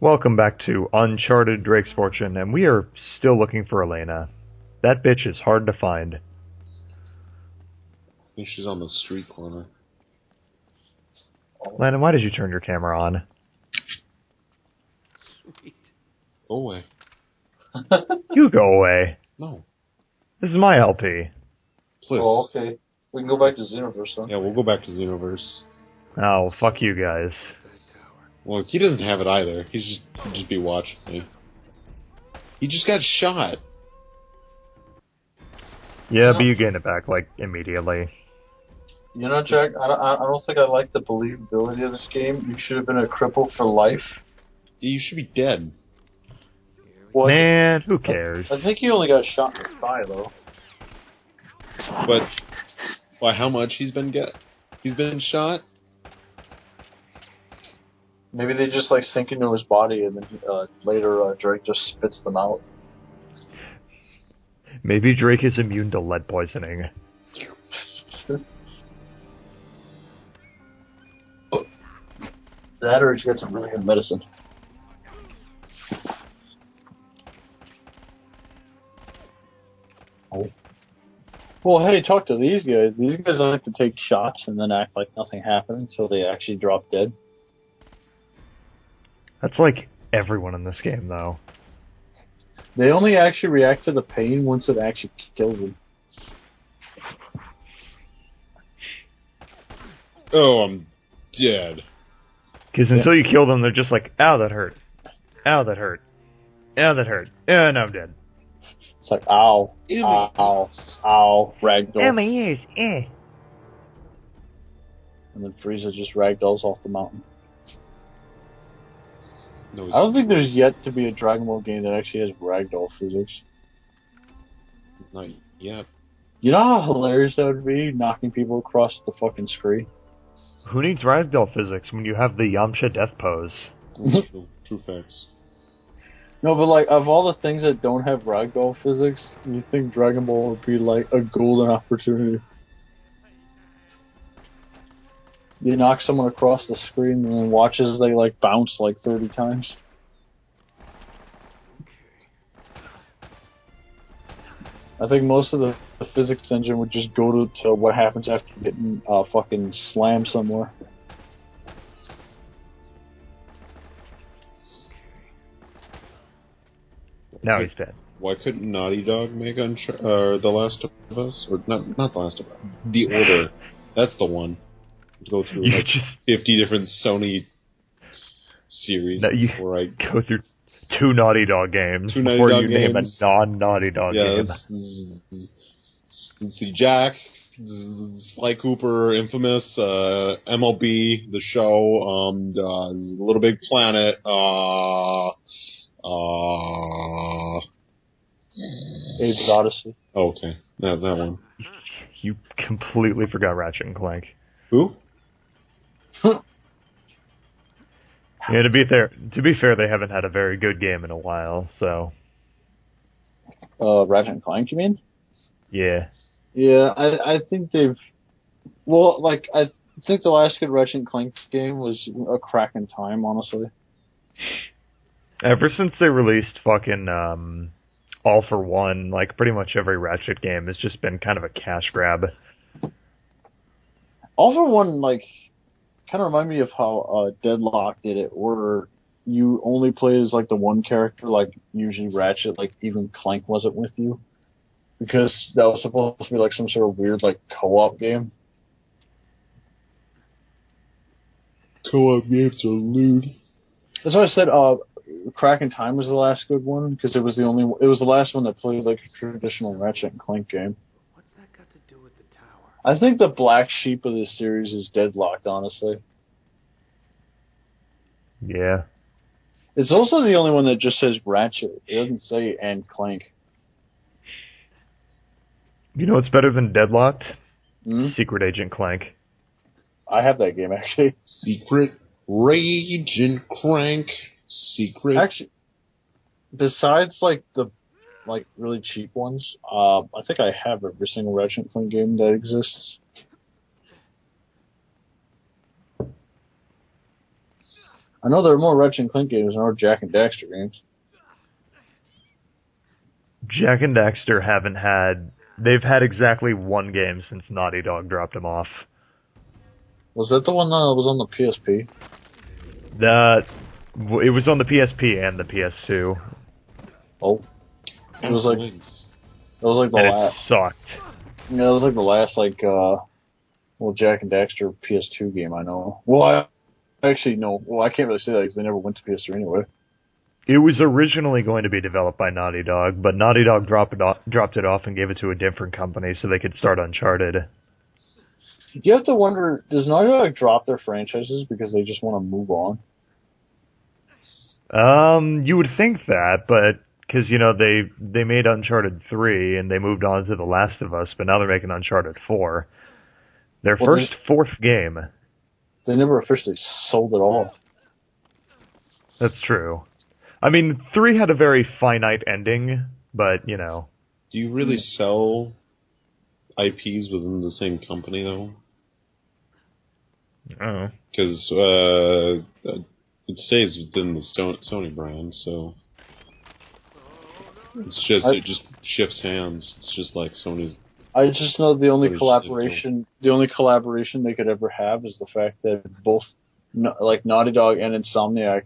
Welcome back to Uncharted Drake's Fortune, and we are still looking for Elena. That bitch is hard to find. I think she's on the street corner. Landon, why did you turn your camera on? Sweet. Go away. You go away. No. This is my LP. Please. Oh, okay. We can go back to Xenoverse, then. Yeah, we'll go back to Xenoverse. Oh, fuck you guys. Well, he doesn't have it either. He'd just be watching me. He just got shot. Yeah, but you gain it back, like, immediately. You know, Jack, I don't think I like the believability of this game. You should have been a cripple for life. You should be dead. Well, Man, who cares? I think he only got shot in the thigh, though. But by how much he's been shot? Maybe they just, like, sink into his body, and then later Drake just spits them out. Maybe Drake is immune to lead poisoning. That or he's got some really good medicine. Oh. Well, hey, talk to these guys. These guys like to take shots and then act like nothing happened until they actually drop dead. That's like everyone in this game, though. They only actually react to the pain once it actually kills them. Oh, I'm dead. Because until you kill them, they're just like, ow, that hurt. Ow, that hurt. Ow, that hurt. Now I'm dead. It's like, ow, Ew. ow, ow, ragdoll. my ears, eh. And then Frieza just ragdolls off the mountain. No, I don't think there's yet to be a Dragon Ball game that actually has ragdoll physics. Not yet. You know how hilarious that would be, knocking people across the fucking screen? Who needs ragdoll physics when you have the Yamcha death pose? That's true facts. No, but like, of all the things that don't have ragdoll physics, you think Dragon Ball would be like a golden opportunity. You knock someone across the screen and then watch as they like bounce like 30 times. I think most of the physics engine would just go to what happens after getting fucking slammed somewhere. Now he's dead. Why couldn't Naughty Dog make The Last of Us? Or not The Last of Us. The Order. That's the one. Go through You like just 50 different Sony series before I go through 2 Naughty Dog games Two Naughty before Dog you name a games. non-Naughty Dog game. Let's see, Jack, Sly Cooper, Infamous, MLB, the show, Little Big Planet, Abe's Odyssey. oh, okay, that one. You completely forgot Ratchet and Clank. Who? Yeah, to be fair, they haven't had a very good game in a while, so Ratchet and Clank, you mean? yeah. Yeah, I think they've... Well, like, I think the last good Ratchet and Clank game was a crack in time, honestly. Ever since they released fucking All for One, like pretty much every Ratchet game has just been kind of a cash grab. All for One, like, kind of remind me of how Deadlock did it, where you only play as, like, the one character, like, usually Ratchet, like, even Clank wasn't with you. Because that was supposed to be, like, some sort of weird, like, co-op game. Co-op games are lewd. That's why I said, Crack in Time was the last good one, because it was the last one that played, like, a traditional Ratchet and Clank game. What's that got to do with the tower? I think the black sheep of this series is Deadlocked, honestly. Yeah. It's also the only one that just says Ratchet. It doesn't say and Clank. You know what's better than Deadlocked? Hmm? Secret Agent Clank. I have that game, actually. Secret Rage and Crank. Secret. Actually, besides, like, the really cheap ones, I think I have every single Ratchet and Clank game that exists. I know there are more Ratchet and Clank games than there are Jak and Daxter games. Jak and Daxter haven't had... They've had exactly one game since Naughty Dog dropped them off. Was that the one that was on the PSP? It was on the PSP and the PS2. Oh. It was like... Nice. It was like the And last... it sucked. Yeah, it was like the last, Jak and Daxter PS2 game I know. Well, actually, no. Well, I can't really say that because they never went to PS3 anyway. It was originally going to be developed by Naughty Dog, but Naughty Dog dropped it off and gave it to a different company so they could start Uncharted. You have to wonder, does Naughty Dog drop their franchises because they just want to move on? You would think that, but... Because, they made Uncharted 3, and they moved on to The Last of Us, but now they're making Uncharted 4. Their fourth game. They never officially sold it off. That's true. I mean, 3 had a very finite ending, but, Do you really sell IPs within the same company, though? I don't know. Because it stays within the Sony brand, so... It just shifts hands. It's just like Sony's... I just know the only Sony's collaboration they could ever have is the fact that both, Naughty Dog and Insomniac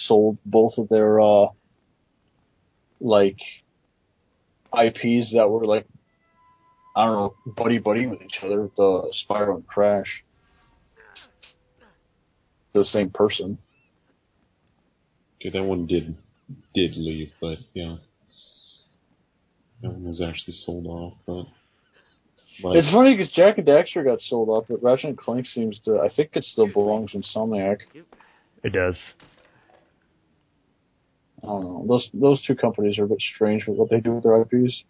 sold both of their, IPs that were, I don't know, buddy-buddy with each other, the Spyro and Crash. The same person. Okay, that one did leave, but, yeah. That one was actually sold off, but... It's funny because Jak and Daxter got sold off, but Ratchet and Clank seems to... I think it still belongs in Insomniac. It does. I don't know. Those two companies are a bit strange with what they do with their IPs.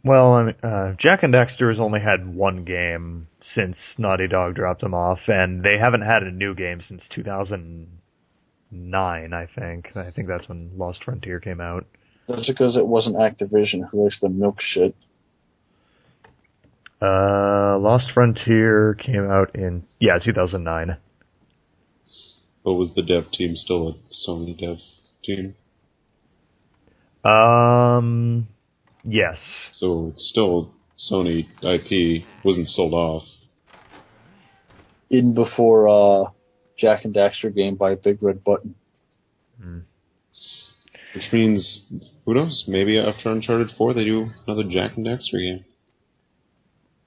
Well, I mean, Jak and Daxter has only had one game since Naughty Dog dropped them off, and they haven't had a new game since 2009, I think. I think that's when Lost Frontier came out. That's because it wasn't Activision who likes to milk shit. Lost Frontier came out in 2009. But was the dev team still a Sony dev team? Yes. So it's still Sony IP, wasn't sold off. In before Jak and Daxter game by Big Red Button. Mm. Which means, who knows, maybe after Uncharted 4 they do another Jak and Daxter game.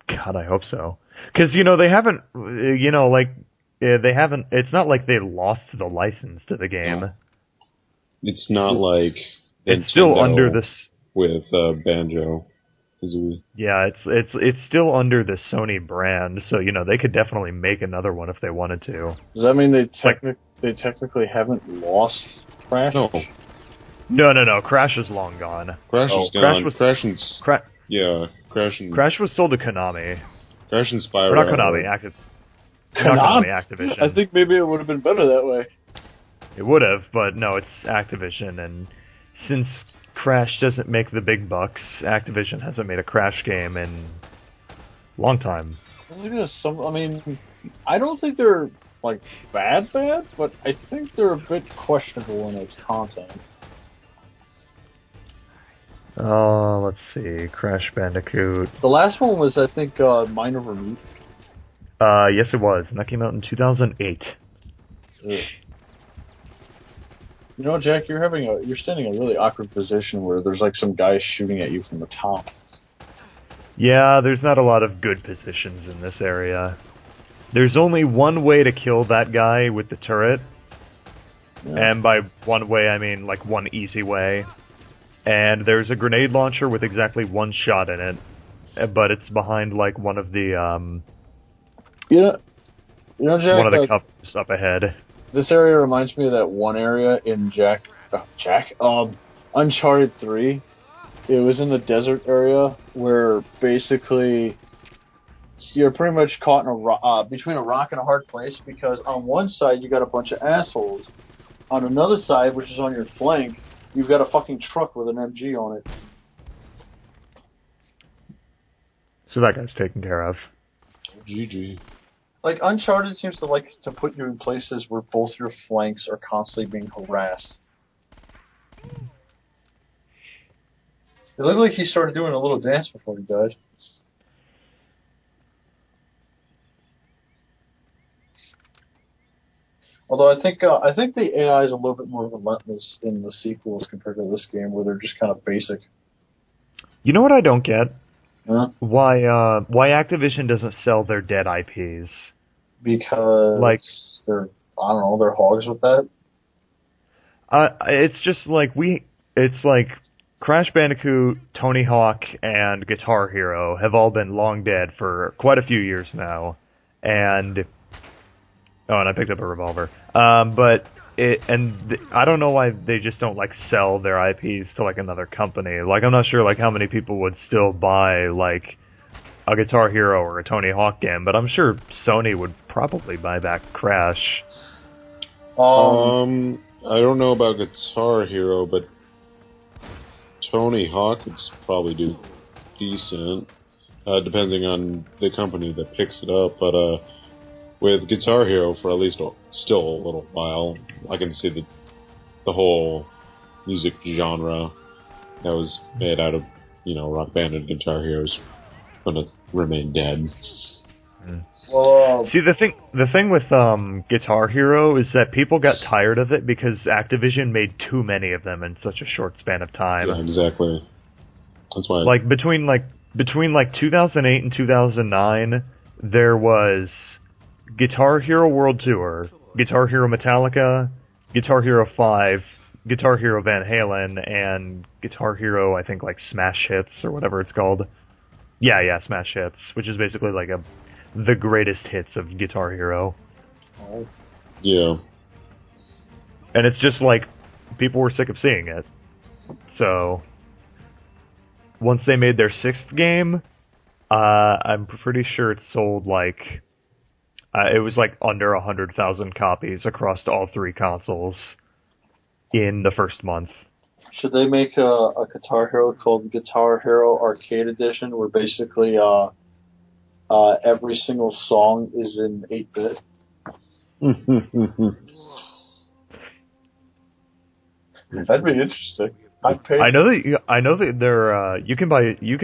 God, I hope so. Because, they haven't, they haven't, it's not like they lost the license to the game. No. It's not like it's still under this... With Banjo Kazooie. Yeah, it's still under the Sony brand, so, they could definitely make another one if they wanted to. Does that mean they technically haven't lost Crash? No. No, Crash is long gone. Crash is gone. Crash and Crash was sold to Konami. Crash and Spyro. Or not Konami, Konami, Activision. I think maybe it would have been better that way. It would have, but no, it's Activision, and since Crash doesn't make the big bucks, Activision hasn't made a Crash game in a long time. I don't think they're, bad, but I think they're a bit questionable in its content. Oh, let's see. Crash Bandicoot. The last one was, I think, Mind Over Meat. Yes, it was. And that came out in 2008. Ugh. You know, Jack, you're standing in a really awkward position where there's some guys shooting at you from the top. Yeah, there's not a lot of good positions in this area. There's only one way to kill that guy with the turret. Yeah. And by one way, I mean, one easy way. And there's a grenade launcher with exactly one shot in it. But it's behind, one of the, Jack, one of the cups up ahead. This area reminds me of that one area in Uncharted 3. It was in the desert area where basically you're pretty much caught in between a rock and a hard place because on one side you got a bunch of assholes. On another side, which is on your flank, you've got a fucking truck with an MG on it. So that guy's taken care of. GG. Like Uncharted seems to like to put you in places where both your flanks are constantly being harassed. It looked like he started doing a little dance before he died. Although I think the AI is a little bit more relentless in the sequels compared to this game, where they're just kind of basic. You know what I don't get? Huh? Why Activision doesn't sell their dead IPs? Like, Because they're I don't know, they're hogs with that. it's just like it's like Crash Bandicoot, Tony Hawk, and Guitar Hero have all been long dead for quite a few years now, and and I picked up a revolver. I don't know why they just don't like sell their IPs to like another company. Like, I'm not sure like how many people would still buy like a Guitar Hero or a Tony Hawk game, but I'm sure Sony would probably buy back Crash. I don't know about Guitar Hero, but Tony Hawk would probably do decent, depending on the company that picks it up. But with Guitar Hero, for at least still a little while, I can see the whole music genre that was made out of, Rock Band and Guitar Hero is going to remain dead. Well, See, the thing with Guitar Hero is that people got tired of it because Activision made too many of them in such a short span of time. Yeah, exactly. That's why. Like between 2008 and 2009, there was Guitar Hero World Tour, Guitar Hero Metallica, Guitar Hero 5, Guitar Hero Van Halen, and Guitar Hero, I think, like Smash Hits or whatever it's called. Yeah, Smash Hits, which is basically like the greatest hits of Guitar Hero. Yeah. And it's just like people were sick of seeing it. So once they made their sixth game, I'm pretty sure it sold like it was like under 100,000 copies across all three consoles in the first month. should they make a Guitar Hero called Guitar Hero Arcade Edition, where basically every single song is in 8-bit? That'd be interesting. I'd pay. I know that they're you can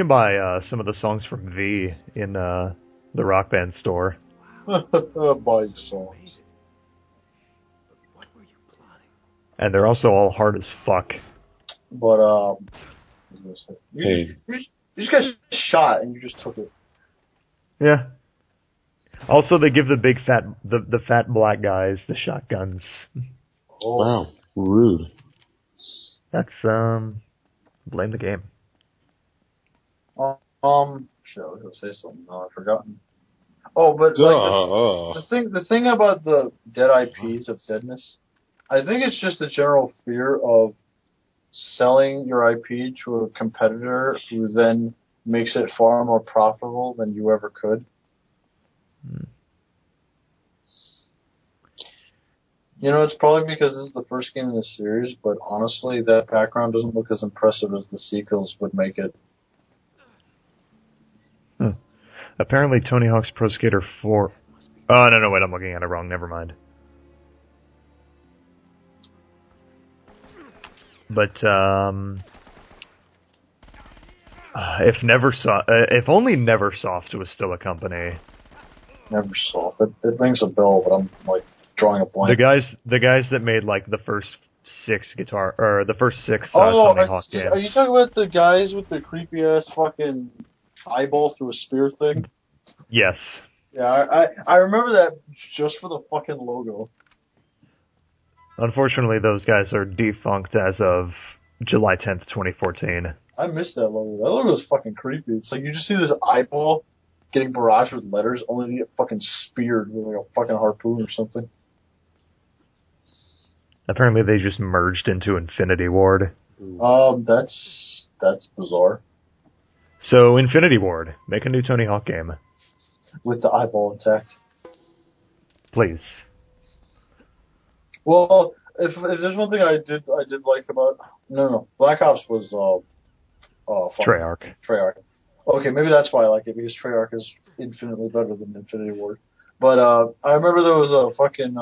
buy some of the songs from V in the Rock Band store, Buying songs. What were you plotting? and they're also all hard as fuck. But what was I gonna say? Hey. You just got shot and you just took it. Yeah. Also, they give the fat black guys the shotguns. Oh. Wow. Rude. That's blame the game. Shit, I was gonna say something. No, I've forgotten. Oh, but like, the thing about the dead IPs of deadness, I think it's just a general fear of selling your IP to a competitor who then makes it far more profitable than you ever could. You know, it's probably because this is the first game in the series, but honestly, that background doesn't look as impressive as the sequels would make it. Apparently, Tony Hawk's Pro Skater 4. Oh no, wait, I'm looking at it wrong. Never mind. But if only Neversoft was still a company. Never saw it. It rings a bell, but I'm like drawing a blank. The guys that made like the first six Tony Hawk games. Are you talking about the guys with the creepy ass fucking eyeball through a spear thing? Yes. Yeah, I remember that just for the fucking logo. Unfortunately, those guys are defunct as of July 10th, 2014. I missed that logo. That logo is fucking creepy. It's like you just see this eyeball getting barraged with letters, only to get fucking speared with like a fucking harpoon or something. Apparently, they just merged into Infinity Ward. That's bizarre. So, Infinity Ward, make a new Tony Hawk game. With the eyeball intact. Please. Well, if there's one thing I did like about Black Ops was Treyarch. Treyarch. Okay, maybe that's why I like it, because Treyarch is infinitely better than Infinity Ward. But I remember there was a fucking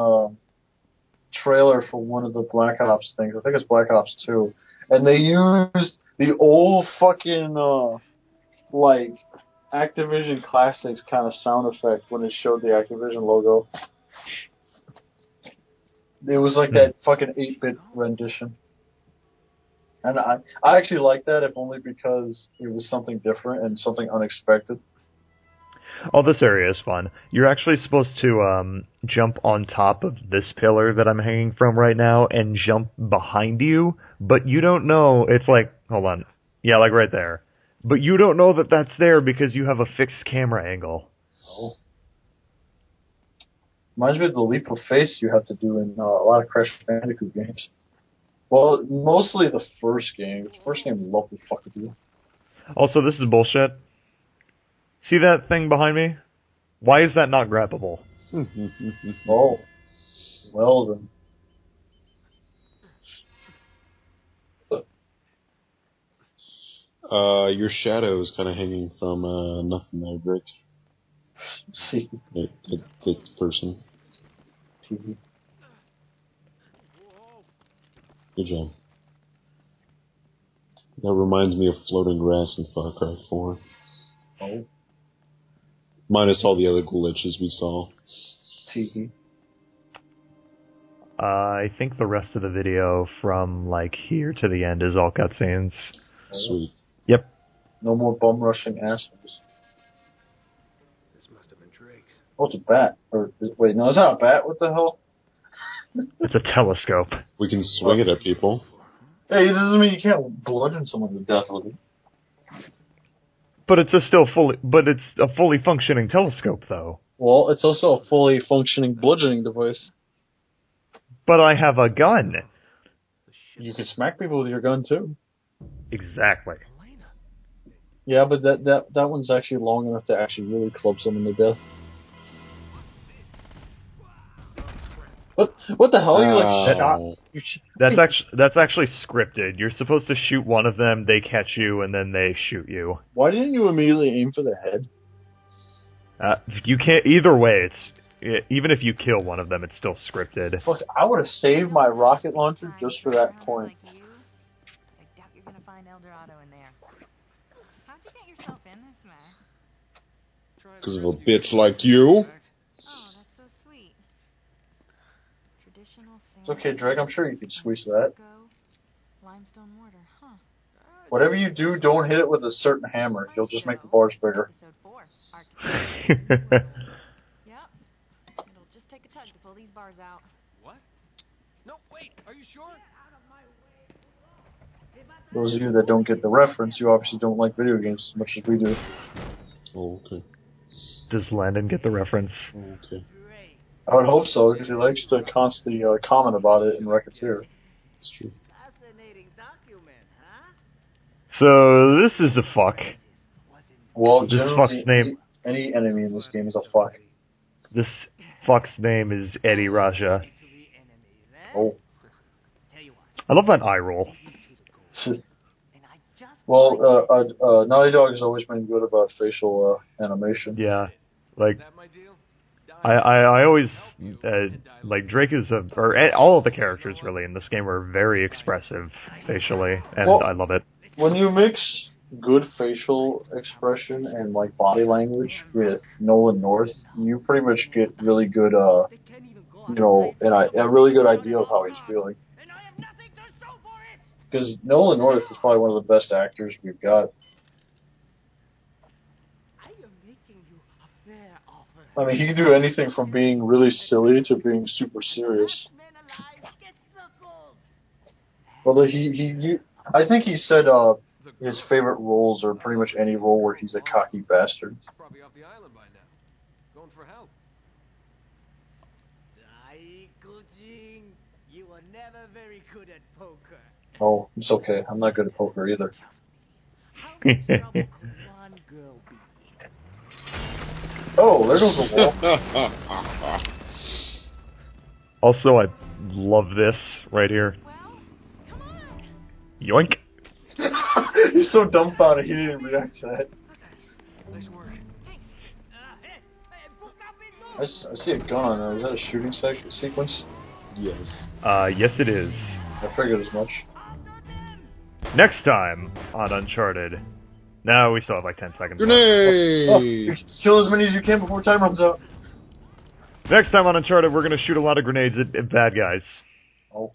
trailer for one of the Black Ops things. I think it's Black Ops 2. And they used the old fucking, like, Activision Classics kind of sound effect when it showed the Activision logo. It was like that fucking 8-bit rendition. And I actually like that, if only because it was something different and something unexpected. Oh, this area is fun. You're actually supposed to jump on top of this pillar that I'm hanging from right now and jump behind you, but you don't know. It's like, hold on. Yeah, like right there. But you don't know that that's there because you have a fixed camera angle. Oh. Reminds me of the leap of faith you have to do in a lot of Crash Bandicoot games. Well, mostly the first game. The first game loved to fuck with you. Also, this is bullshit. See that thing behind me? Why is that not grabbable? Oh. Well then. Your shadow is kind of hanging from nothing there, Brick. See. That person. TV. Good job. That reminds me of floating grass in Far Cry 4. Oh. Minus all the other glitches we saw. TV. I think the rest of the video from, like, here to the end is all cutscenes. Sweet. Yep. No more bum rushing assholes. This must have been Drake's. Oh, it's a bat. Wait, no, it's not a bat. What the hell? It's a telescope. We can swing it at people. Hey, it doesn't mean you can't bludgeon someone to death with it. But it's a fully functioning telescope, though. Well, it's also a fully functioning bludgeoning device. But I have a gun. You can smack people with your gun too. Exactly. Elena. Yeah, but that one's actually long enough to actually really club someone to death. What the hell? You like shot? That's actually scripted. You're supposed to shoot one of them, they catch you, and then they shoot you. Why didn't you immediately aim for the head? You can't. Either way, even if you kill one of them, it's still scripted. Fuck, I would have saved my rocket launcher just for that point. I doubt you're gonna find El Dorado in there. How'd you get yourself in this mess? Because of a bitch like you. Oh, that's so sweet. Traditional It's okay, Drake. I'm sure you could squeeze that. Limestone mortar, huh? Whatever you do, don't hit it with a certain hammer. You'll just make the bars bigger. Episode 4. Yep. It'll just take a tug to pull these bars out. What? No, wait. Are you sure? Those of you that don't get the reference, you obviously don't like video games as much as we do. Oh, okay. Does Landon get the reference? Oh, okay. I would hope so, because he likes to constantly comment about it in Racketeer. It's true. Fascinating document, huh? So this is a fuck. Well, This generally, fuck's name. any enemy in this game is a fuck. This fuck's name is Eddie Raja. Oh. I love that eye roll. Well, Naughty Dog has always been good about facial animation. Yeah, like That my deal? I always like Drake all of the characters really in this game are very expressive facially, and Well, I love it. When you mix good facial expression and like body language with Nolan North, you pretty much get really good, you know, a really good idea of how he's feeling. Because Nolan North is probably one of the best actors we've got. I mean, he can do anything from being really silly to being super serious. Well, I think he said his favorite roles are pretty much any role where he's a cocky bastard. She's probably off the island by now. Going for help. You were never very good at poker. Oh, it's okay. I'm not good at poker either. How much trouble could one girl be? Oh, there goes the wall. Also, I love this right here. Well, come on. Yoink. He's so dumbfounded he didn't react to that. Nice work. Thanks. Hey, book up I see a gun on there. Is that a shooting sequence? Yes. Yes it is. I figured as much. Next time on Uncharted. No, we still have like 10 seconds left. Oh, you Grenades! kill as many as you can before time runs out. Next time on Uncharted, we're gonna shoot a lot of grenades at bad guys. Oh.